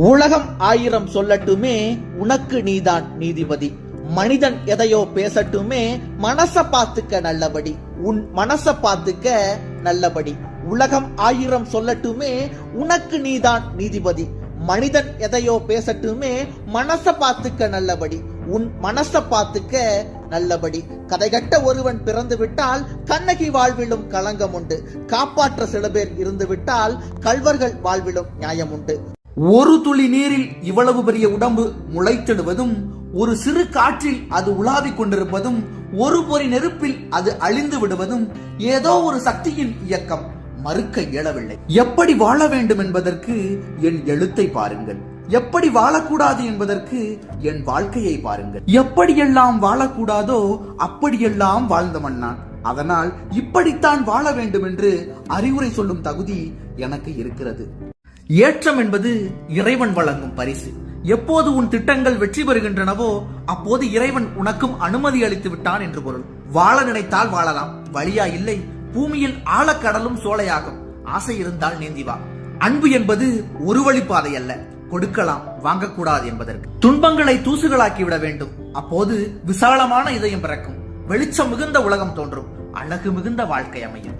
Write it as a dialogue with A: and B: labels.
A: உலகம் ஆயிரம் சொல்லட்டுமே, உனக்கு நீதான் நீதிபதி. மனிதன் எதையோ பேசட்டுமே, மனச பாத்துக்க நல்லபடி. உன் மனச பாத்துக்க நல்லபடி. உலகம் ஆயிரம் சொல்லட்டுமே, உனக்கு நீதான் நீதிபதி. மனிதன் எதையோ பேசட்டுமே, மனச பாத்துக்க நல்லபடி. உன் மனச பாத்துக்க நல்லபடி. கதைகட்ட ஒருவன் பிறந்து விட்டால் கண்ணகி வாழ்விலும் களங்கம் உண்டு. காப்பாற்ற சில பேர் இருந்து விட்டால் கள்வர்கள் வாழ்விலும் நியாயம் உண்டு.
B: ஒரு துளி நீரில் இவ்வளவு பெரிய உடம்பு முளைத்திடுவதும், ஒரு சிறு காற்றில் அது உலாவிக் கொண்டிருப்பதும், ஒரு பொறி நெருப்பில் அது அழிந்து விடுவதும் ஏதோ ஒரு சக்தியின் இயக்கம், மறுக்க இயலவில்லை. எப்படி வாழ வேண்டும் என்பதற்கு என் எழுத்தை பாருங்கள், எப்படி வாழக்கூடாது என்பதற்கு என் வாழ்க்கையை பாருங்கள். எப்படியெல்லாம் வாழக்கூடாதோ அப்படியெல்லாம் வாழ்ந்தவன் நான். அதனால் இப்படித்தான் வாழ வேண்டும் என்று அறிவுரை சொல்லும் தகுதி எனக்கு இருக்கிறது. ஏற்றம் என்பது இறைவன் வழங்கும் பரிசு. எப்போது உன் திட்டங்கள் வெற்றி பெறுகின்றனவோ அப்போது இறைவன் உனக்கும் அனுமதி அளித்து விட்டான் என்று பொருள். வாழ நினைத்தால் வாழலாம், வழியா இல்லை. பூமியில் ஆழக்கடலும் சோலையாகும். ஆசை இருந்தால் நீந்தி வா. அன்பு என்பது ஒரு வழிப்பாதை அல்ல, கொடுக்கலாம் வாங்கக்கூடாது என்பதற்கு. துன்பங்களை தூசுகளாக்கி விட வேண்டும், அப்போது விசாலமான இதயம் பிறக்கும். வெளிச்சம் மிகுந்த உலகம் தோன்றும், அழகு மிகுந்த வாழ்க்கை அமையும்.